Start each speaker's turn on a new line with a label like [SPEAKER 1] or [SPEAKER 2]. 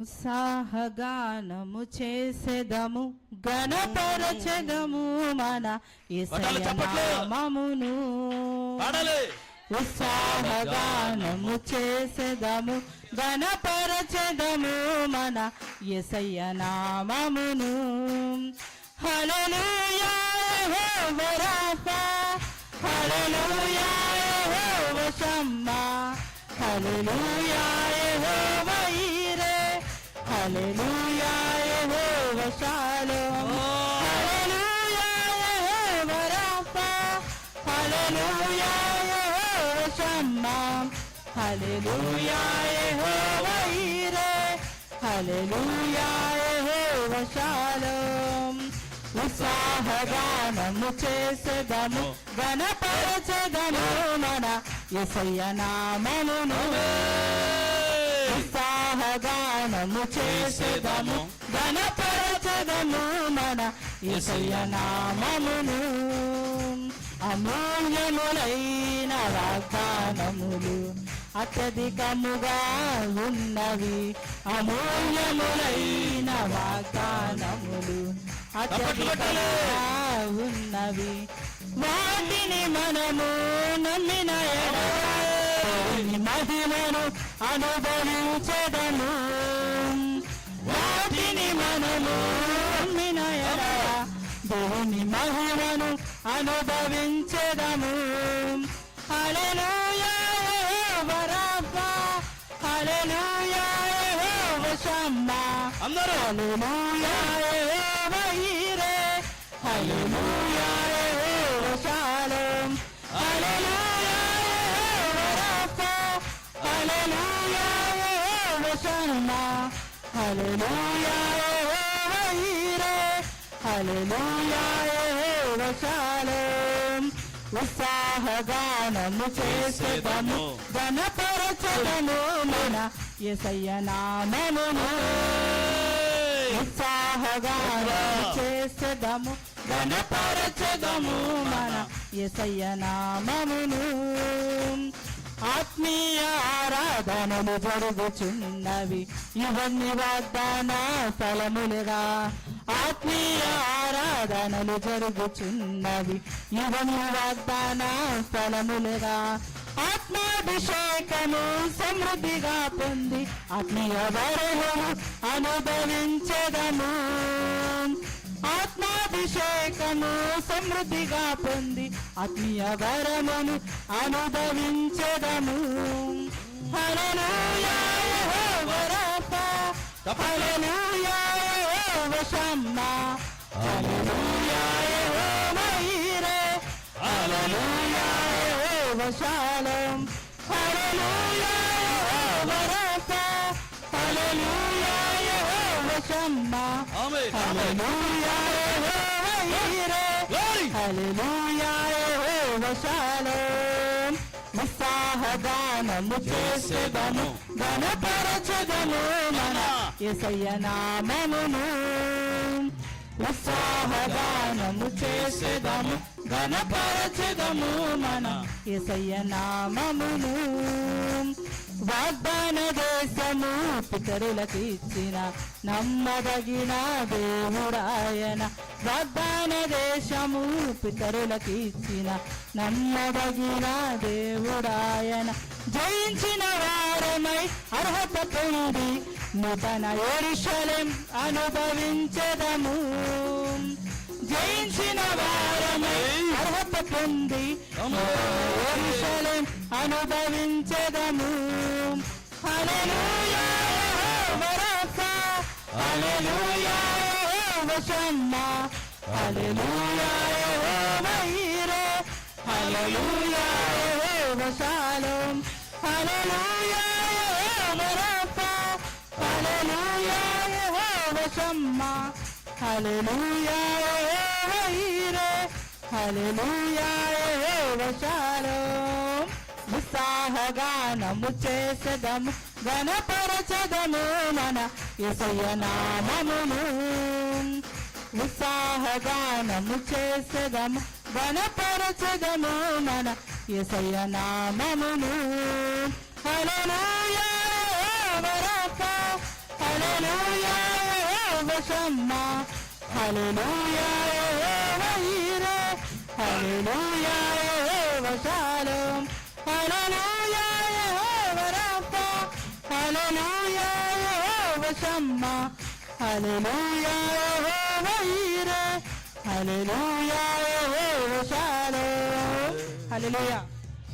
[SPEAKER 1] ఉత్సాహగానము చేసెదము గణపరచెదము మన యేసయ్య నామమును. ఉత్సాహగానము చేసెదము గణపరచెదము మన యేసయ్య నామమును. హల్లెలూయా యెహోవా రాఫా, హల్లెలూయా యెహోవా షమ్మా, హల్లెలూయా యెహోవా ఈరే, హల్లెలూయా యెహోవా షాలోమ్, హల్లెలూయా యెహోవా రాఫా, హల్లెలూయా యెహోవా షమ్మా, హల్లెలూయా యెహోవా ఈరే, హల్లెలూయా యెహోవా షాలోమ్. ఉత్సాహగానము చేసెదము గణపరచెదము మన యేసయ్య నామమును. ఉత్సాహగానము చేసెదము గణపరచెదము మన యేసయ్య నామమును. అమూల్యములైన వాగ్దానములు అత్యధికముగా ఉన్నవి, అమూల్యములైన వాగ్దానములు అత్యధికముగా ఉన్నవి. వాటిని మనము నమ్మిన ఎడల మహిమను అనుభవించెదము. వాటిని మనము నమ్మిన ఎడల దేవుని మహిమను అనుభవించెదము. హల్లెలూయా యెహోవా రాఫా, హల్లెలూయా యెహోవా షమ్మా, హల్లెలూయా యెహోవా ఈరే, హల్లెలూయా యెహోవా షాలోమ్, హల్లెలూయా యెహోవా రాఫా, హల్లెలూయా యెహోవా షమ్మా, హల్లెలూయా యెహోవా ఈరే, హల్లెలూయా యెహోవా షాలోమ్. ఉత్సాహగానము చేసెదము గణపరచెదము మన యేసయ్య నామమును. ఉత్సాహగానము చేసెదము గణపరచెదము మన యేసయ్య నామమును. ఆత్మీయ ఆరాధనలు జరుగుచున్నవి ఇవన్నీ వాగ్దాన ఫలములుగా. ఆత్మీయ ఆరాధనలు జరుగుచున్నవి ఇవన్నీ వాగ్దాన ఫలములుగా. ఆత్మాభిషేకము సమృద్ధిగా పొంది ఆత్మీయ వరమును అనుభవించెదము. ఆత్మాభిషేకము సమృద్ధిగా పొంది ఆత్మీయ వరమును అనుభవించెదము. హల్లెలూయా యెహోవా రాఫా, హల్లెలూయా యెహోవా షమ్మా, హల్లెలూయా యెహోవా ఈరే, హల్లెలూయా యెహోవా షాలోమ్, హల్లెలూయా యెహోవా రాఫా, హల్లెలూయా యెహోవా షమ్మా, హల్లెలూయా యెహోవా ఈరే, హల్లెలూయా యెహోవా షాలోమ్. ఉత్సాహగానము చేసెదము గణపరచెదము మన యేసయ్య నామమును. ఉత్సాహగానము చేసెదము గణపరచెదము మన యేసయ్య నామమును. వాగ్దాన దేశము పితరులకిచ్చిన నమ్మదగిన దేవుడాయన. వాగ్దాన దేశము పితరులకిచ్చిన నమ్మదగిన దేవుడాయన. జయించిన వారమై అర్హత పొంది నూతన యెరూషలేము అనుభవించెదము. జయించిన వారమై అర్హత పొంది యెరూషలేము అనుభవించెదము. హల్లెలూయా యెహోవా రాఫా, హల్లెలూయా యెహోవా షమ్మా, హల్లెలూయా యెహోవా ఈరే, హల్లెలూయా యెహోవా షాలోమ్, హల్లెలూయా యెహోవా రాఫా, హల్లెలూయా యెహోవా షమ్మా, హల్లెలూయా యెహోవా ఈరే, హల్లెలూయా యెహోవా షాలోమ్. ఉత్సాహగానము చేసెదము గణపరచెదము మన యేసయ్య నామమును. ఉత్సాహగానము చేసెదము గణపరచెదము మన యేసయ్య నామమును. హల్లెలూయా యెహోవా రాఫా, హల్లెలూయా హల్లెలూయా యెహోవా షమ్మా హల్లెలూయా యెహోవా ఈరే హల్లెలూయా యెహోవా షాలోమ్ హల్లెలూయా యెహోవా రఫా హల్లెలూయా యెహోవా షమ్మా హల్లెలూయా యెహోవా ఈరే హల్లెలూయా యెహోవా షాలోమ్ హల్లెలూయా.